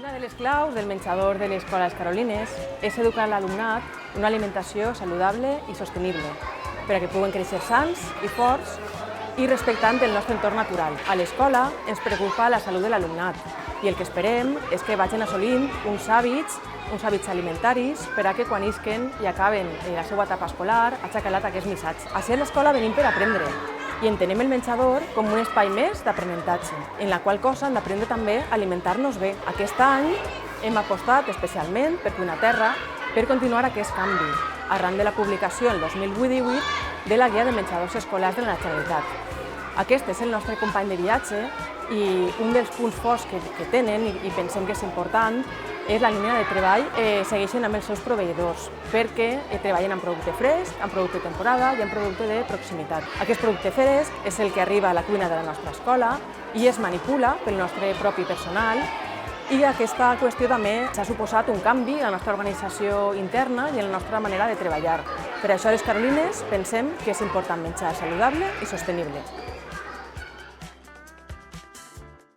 Una de les claus del menjador de l'Escola Les Carolines és educar l'alumnat una alimentació saludable i sostenible, perquè puguen créixer sans i forts i respectant el nostre entorn natural. A l'escola ens preocupa la salut de l'alumnat i el que esperem és que vagin assolint uns hàbits alimentaris per a que quan isquen i acaben la seva etapa escolar hagi calat aquest missatge. Així a l'escola venim per aprendre i entenem el menjador com un espai més d'aprenentatge, en la qual cosa hem d'aprendre també a alimentar-nos bé. Aquest any hem apostat especialment per Cuina Terra per continuar aquest canvi, arran de la publicació el 2018 de la Guia de Menjadors Escolars de la Generalitat. Aquest és el nostre company de viatge i un dels punts forts que tenen i pensem que és important és la línia de treball segueixen amb els seus proveïdors perquè treballen amb producte fresc, amb producte de temporada i amb producte de proximitat. Aquest producte fresc és el que arriba a la cuina de la nostra escola i es manipula pel nostre propi personal i aquesta qüestió també s'ha suposat un canvi a la nostra organització interna i en la nostra manera de treballar. Per això a les Carolines pensem que és important menjar saludable i sostenible.